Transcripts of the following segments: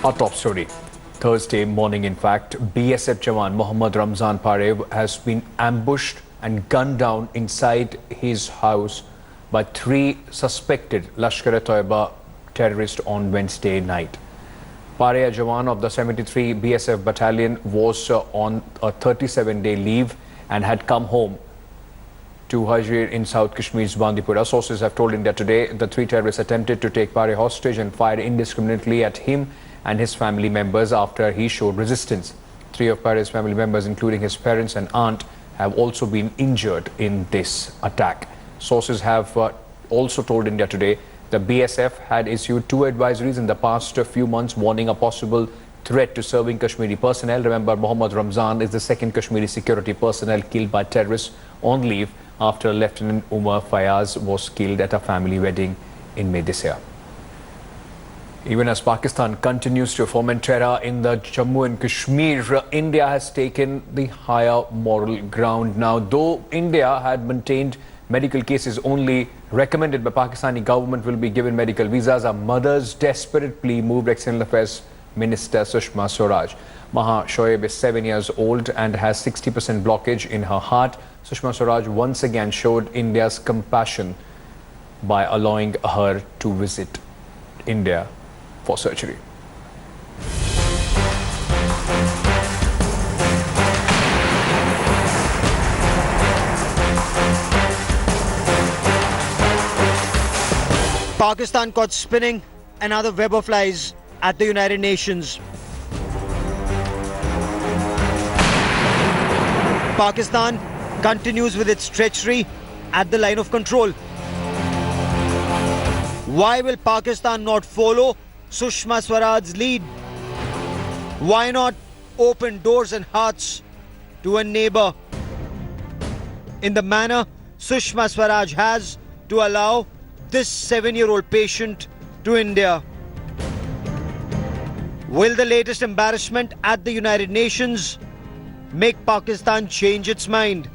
Our top story. Thursday morning, in fact, BSF Jawan Mohammad Ramzan Parev has been ambushed and gunned down inside his house by 3 suspected Lashkar-e-Toiba terrorists on Wednesday night. Parev, a Jawan of the 73 BSF battalion, was on a 37-day leave and had come home to Hajir in South Kashmir's Bandipora. Sources have told India Today the 3 terrorists attempted to take Parev hostage and fired indiscriminately at him and his family members after he showed resistance. 3 of Parev's family members, including his parents and aunt, have also been injured in this attack. Sources have also told India Today the BSF had issued 2 advisories in the past few months warning a possible threat to serving Kashmiri personnel. Remember, Mohammad Ramzan is the 2nd Kashmiri security personnel killed by terrorists on leave after Lieutenant Umar Fayaz was killed at a family wedding in May this year. Even as Pakistan continues to foment terror in the Jammu and Kashmir, India has taken the higher moral ground now. Though India had maintained medical cases only recommended by Pakistani government will be given medical visas, a mother's desperate plea moved External Affairs Minister Sushma Swaraj. Maha Shoaib is 7 years old and has 60% blockage in her heart. Sushma Swaraj once again showed India's compassion by allowing her to visit India for surgery. Pakistan caught spinning another web of lies at the United Nations. Pakistan continues with its treachery at the line of control. Why will Pakistan not follow Sushma Swaraj's lead? Why not open doors and hearts to a neighbor in the manner Sushma Swaraj has to allow this 7-year-old patient to India? Will the latest embarrassment at the United Nations make Pakistan change its mind?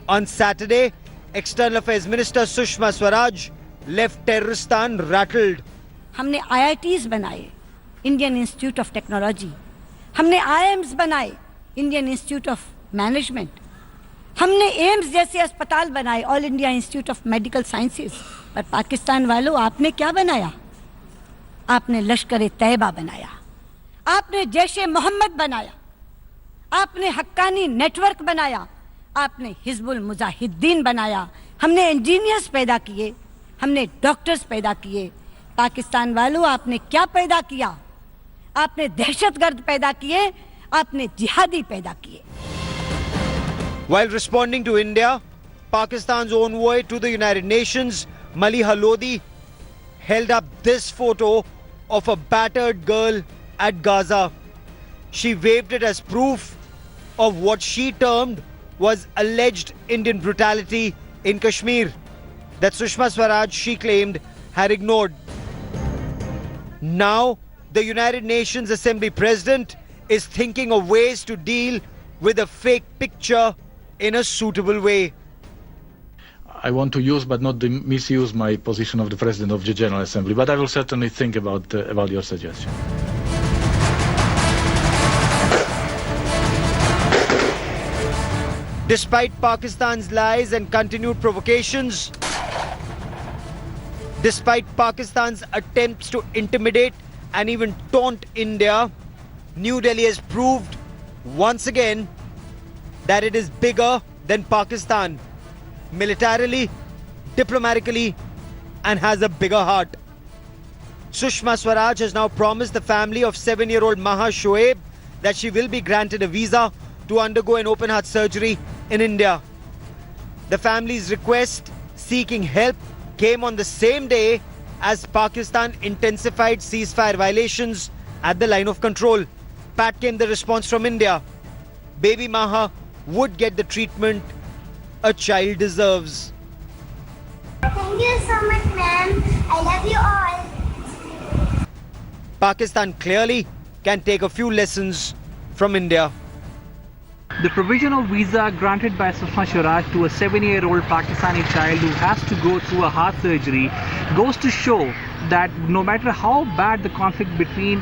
On Saturday, External Affairs Minister Sushma Swaraj left Terroristan rattled. हमने IITs बनाए, Indian institute of technology, हमने IIMs बनाए, Indian institute of management, हमने AIIMS जैसे अस्पताल बनाए, all India institute of medical sciences. पर पाकिस्तान वालों, आपने क्या बनाया? आपने लश्कर ए तैयबा बनाया, आपने जैश ए मोहम्मद बनाया, आपने हक्कानी नेटवर्क बनाया, आपने हिजबुल मुजाहिदीन बनाया. हमने इंजीनियर्स पैदा किए, हमने डॉक्टर्स पैदा किए. पाकिस्तान वालों, आपने क्या पैदा किया? आपने दहशतगर्द पैदा किए, आपने जिहादी पैदा किए. While responding to India, Pakistan's envoy to the United Nations, Maliha Lodi, held up this photo of a battered girl at Gaza. She waved it as proof of what she termed was alleged Indian brutality in Kashmir that Sushma Swaraj, she claimed, had ignored. Now, the United Nations Assembly President is thinking of ways to deal with a fake picture in a suitable way. I want to use but not misuse my position of the President of the General Assembly, but I will certainly think about your suggestion. Despite Pakistan's lies and continued provocations, despite Pakistan's attempts to intimidate and even taunt India, New Delhi has proved once again that it is bigger than Pakistan, militarily, diplomatically, and has a bigger heart. Sushma Swaraj has now promised the family of 7-year-old Maha Shoaib that she will be granted a visa to undergo an open heart surgery in India. The family's request seeking help came on the same day as Pakistan intensified ceasefire violations at the line of control. Pat came the response from India. Baby Maha would get the treatment a child deserves. Thank you so much, ma'am. I love you all. Pakistan clearly can take a few lessons from India. The provision of visa granted by Sushma Swaraj to a 7-year-old Pakistani child who has to go through a heart surgery goes to show that no matter how bad the conflict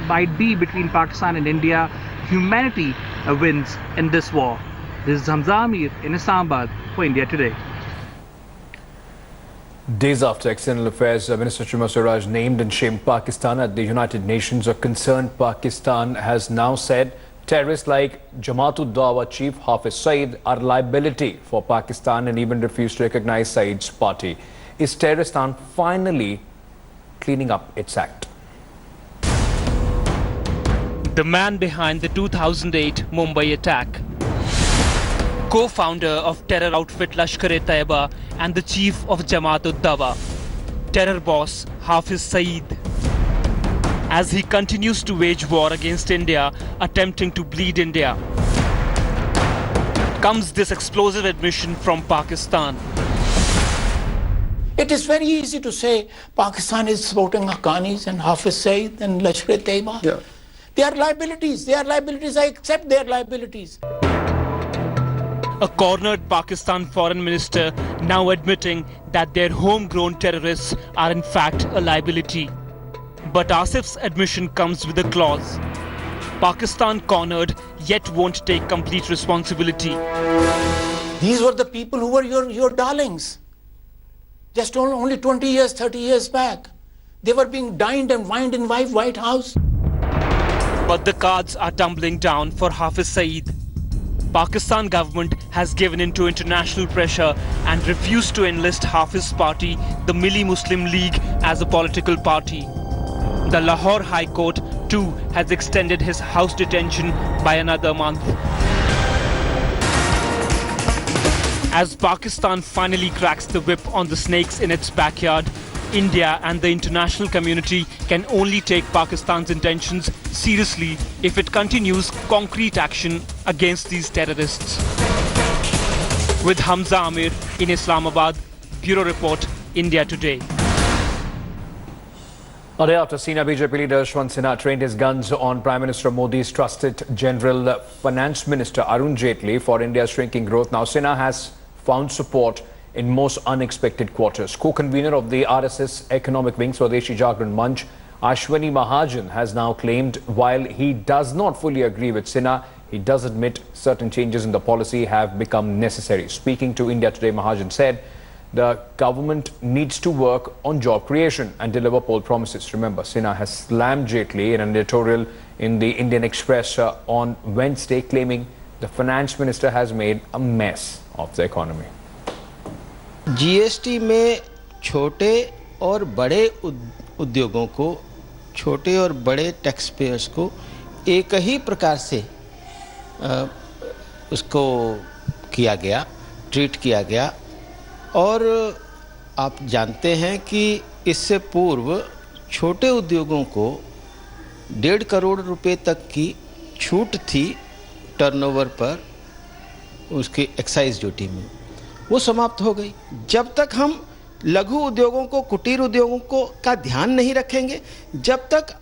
might be between Pakistan and India, humanity wins in this war. This is Hamza Amir in Islamabad for India Today. Days after External Affairs Minister Sushma Swaraj named and shamed Pakistan at the United Nations, a concerned Pakistan has now said terrorists like Jamaat-ud-Dawa chief Hafiz Saeed are liability for Pakistan and even refused to recognize Saeed's party. Is Terroristan finally cleaning up its act? The man behind the 2008 Mumbai attack, co-founder of terror outfit Lashkar-e-Taiba and the chief of Jamaat-ud-Dawa, terror boss Hafiz Saeed. As he continues to wage war against India, attempting to bleed India, comes this explosive admission from Pakistan. It is very easy to say Pakistan is supporting Haqqanis and Hafiz Saeed and Lashkar-e-Taiba. Yeah. They are liabilities. They are liabilities. I accept their liabilities. A cornered Pakistan foreign minister now admitting that their homegrown terrorists are in fact a liability. But Asif's admission comes with a clause. Pakistan cornered, yet won't take complete responsibility. These were the people who were your darlings. Just only 20 years, 30 years back. They were being dined and wined in White House. But the cards are tumbling down for Hafiz Saeed. Pakistan government has given in to international pressure and refused to enlist Hafiz's party, the Milli Muslim League, as a political party. The Lahore High Court too has extended his house detention by another month. As Pakistan finally cracks the whip on the snakes in its backyard, India and the international community can only take Pakistan's intentions seriously if it continues concrete action against these terrorists. With Hamza Amir in Islamabad, Bureau Report, India Today. A day after senior BJP leader Yashwant Sinha trained his guns on Prime Minister Modi's trusted General Finance Minister Arun Jaitley for India's shrinking growth, now Sinha has found support in most unexpected quarters. Co-convener of the RSS economic wing, Swadeshi Jagran Manch, Ashwani Mahajan, has now claimed while he does not fully agree with Sinha, he does admit certain changes in the policy have become necessary. Speaking to India Today, Mahajan said the government needs to work on job creation and deliver poll promises. Remember, Sinha has slammed Jaitley in an editorial in the Indian Express on Wednesday, claiming the finance minister has made a mess of the economy. GST में छोटे और बड़े उद्योगों को, छोटे और बड़े tax payers को एक ही प्रकार से उसको किया गया, ट्रीट किया गया। और आप जानते हैं कि इससे पूर्व छोटे उद्योगों को 1.5 करोड़ रुपए तक की छूट थी टर्नओवर पर उसकी एक्साइज ड्यूटी में, वो समाप्त हो गई। जब तक हम लघु उद्योगों को, कुटीर उद्योगों को का ध्यान नहीं रखेंगे, जब तक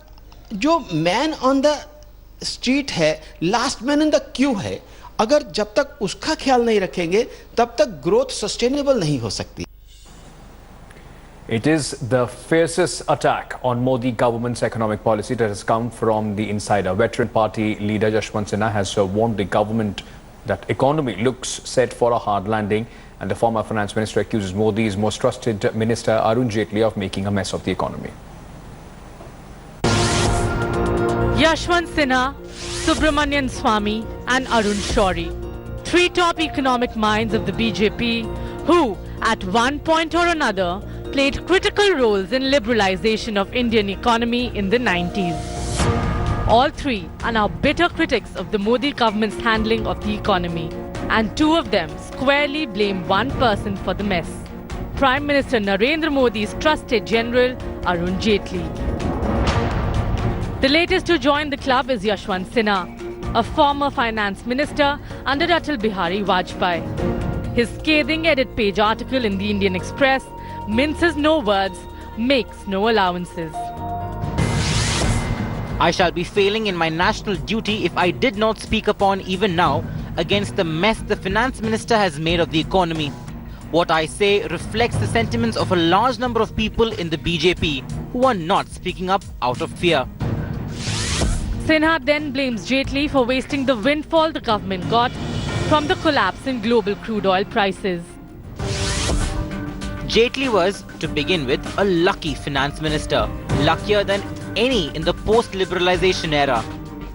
जो मैन ऑन द स्ट्रीट है, last man in the Q है, अगर जब तक उसका ख्याल नहीं रखेंगे, तब तक ग्रोथ सस्टेनेबल नहीं हो सकती। It is the fiercest attack on Modi government's economic policy that has come from the insider. Veteran party leader Yashwant Sinha has warned the government that economy looks set for a hard landing, and the former finance minister accuses Modi's most trusted minister Arun Jaitley of making a mess of the economy. Yashwant Sinha, Subramanian Swamy and Arun Shourie, 3 top economic minds of the BJP who, at one point or another, played critical roles in liberalization of Indian economy in the 90s. All 3 are now bitter critics of the Modi government's handling of the economy, and 2 of them squarely blame one person for the mess: Prime Minister Narendra Modi's trusted general, Arun Jaitley. The latest to join the club is Yashwant Sinha, a former finance minister under Atal Bihari Vajpayee. His scathing edit page article in the Indian Express minces no words, makes no allowances. I shall be failing in my national duty if I did not speak upon even now against the mess the finance minister has made of the economy. What I say reflects the sentiments of a large number of people in the BJP who are not speaking up out of fear. Sinha then blames Jaitley for wasting the windfall the government got from the collapse in global crude oil prices. Jaitley was, to begin with, a lucky finance minister, luckier than any in the post-liberalization era.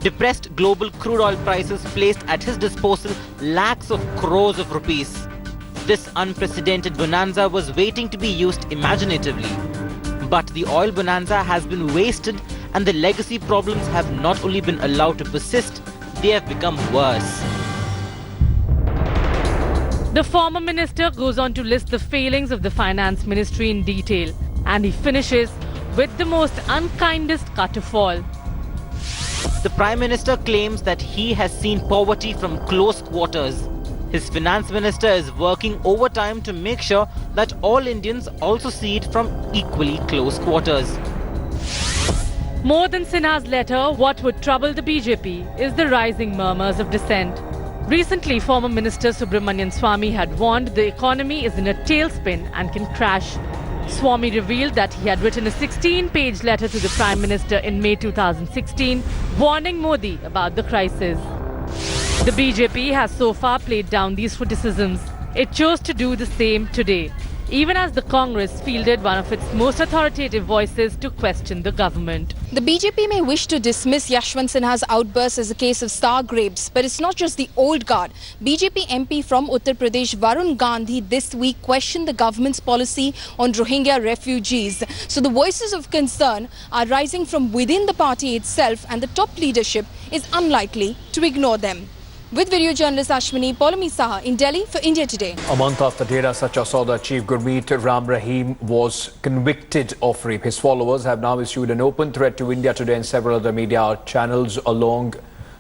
Depressed global crude oil prices placed at his disposal lakhs of crores of rupees. This unprecedented bonanza was waiting to be used imaginatively. But the oil bonanza has been wasted, and the legacy problems have not only been allowed to persist, they have become worse. The former minister goes on to list the failings of the finance ministry in detail, and he finishes with the most unkindest cut of all. The Prime Minister claims that he has seen poverty from close quarters. His finance minister is working overtime to make sure that all Indians also see it from equally close quarters. More than Sinha's letter, what would trouble the BJP is the rising murmurs of dissent. Recently, former Minister Subramanian Swamy had warned the economy is in a tailspin and can crash. Swamy revealed that he had written a 16-page letter to the Prime Minister in May 2016, warning Modi about the crisis. The BJP has so far played down these criticisms. It chose to do the same today, even as the Congress fielded one of its most authoritative voices to question the government. The BJP may wish to dismiss Yashwant Sinha's outburst as a case of star grapes, but it's not just the old guard. BJP MP from Uttar Pradesh Varun Gandhi this week questioned the government's policy on Rohingya refugees. So the voices of concern are rising from within the party itself, and the top leadership is unlikely to ignore them. With video journalist Ashwini Polami Saha in Delhi for India Today. A month after Dera Sacha Sauda chief Gurmeet Ram Rahim was convicted of rape, his followers have now issued an open threat to India Today and several other media channels, along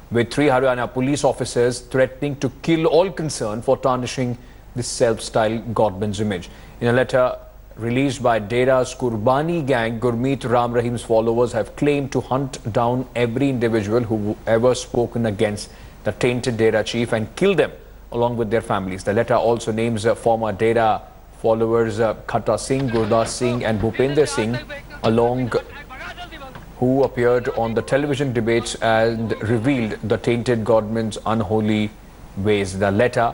with 3 Haryana police officers threatening to kill all concerned for tarnishing this self-styled Godman's image. In a letter released by Dera's Kurbani gang, Gurmeet Ram Rahim's followers have claimed to hunt down every individual who ever spoken against the tainted Dera chief and kill them along with their families. The letter also names former Dera followers Khata Singh, Gurdas Singh and Bhupender Singh, along who appeared on the television debates and revealed the tainted Godman's unholy ways. The letter,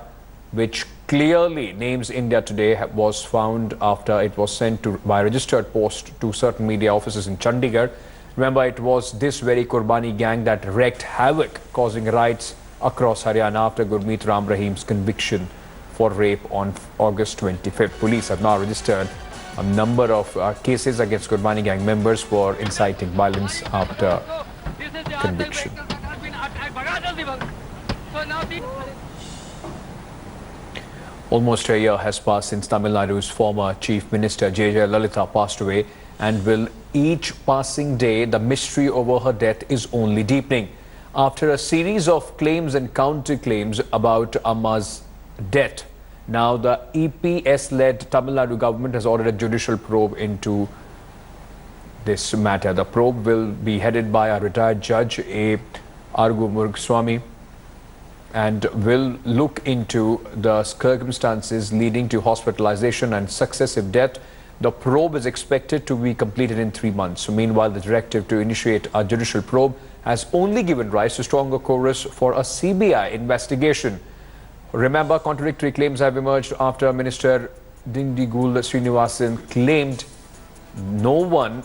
which clearly names India Today, was found after it was sent by registered post to certain media offices in Chandigarh. Remember, it was this very Kurbani gang that wreaked havoc, causing riots across Haryana after Gurmeet Ram Rahim's conviction for rape on August 25th. Police have now registered a number of cases against Kurbani gang members for inciting violence after conviction. Almost a year has passed since Tamil Nadu's former Chief Minister J.J. Lalitha passed away, and will each passing day, the mystery over her death is only deepening. After a series of claims and counter-claims about Amma's death, now the EPS-led Tamil Nadu government has ordered a judicial probe into this matter. The probe will be headed by a retired judge, A. Argumurgswamy, and will look into the circumstances leading to hospitalization and successive death. The probe is expected to be completed in 3 months. So meanwhile, the directive to initiate a judicial probe has only given rise to stronger chorus for a CBI investigation. Remember, contradictory claims have emerged after Minister Dindigul Srinivasan claimed no one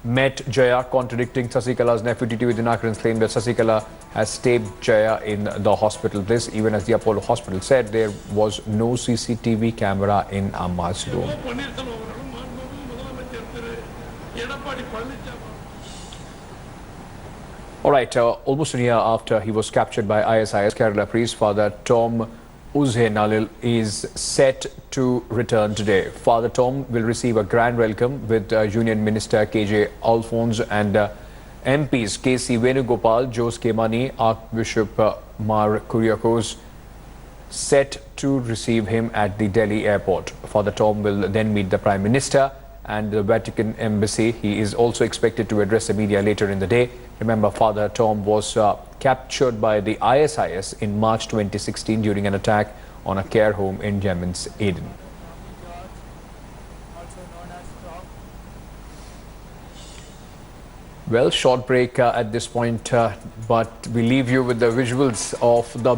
met Jaya, contradicting Sasikala's nephew TTV Dinakaran's claim that Sasikala has stabbed Jaya in the hospital. This, even as the Apollo Hospital said, there was no CCTV camera in Amma's room. All right, almost a year after he was captured by ISIS, Kerala priest Father Tom Uzhenalil is set to return today. Father Tom will receive a grand welcome with Union Minister KJ Alphonse and MPs KC Venugopal, Jose Kemani, Archbishop Mar Kuriakos set to receive him at the Delhi airport. Father Tom will then meet the Prime Minister and the Vatican Embassy. He is also expected to address the media later in the day. Remember, Father Tom was captured by the ISIS in March 2016 during an attack on a care home in Yemen's Aden. Well, short break at this point, but we leave you with the visuals of the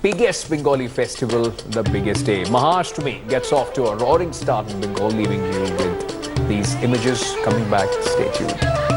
biggest Bengali festival, the biggest day. Mahashtami gets off to a roaring start in Bengal, leaving you with these images. Coming back, stay tuned.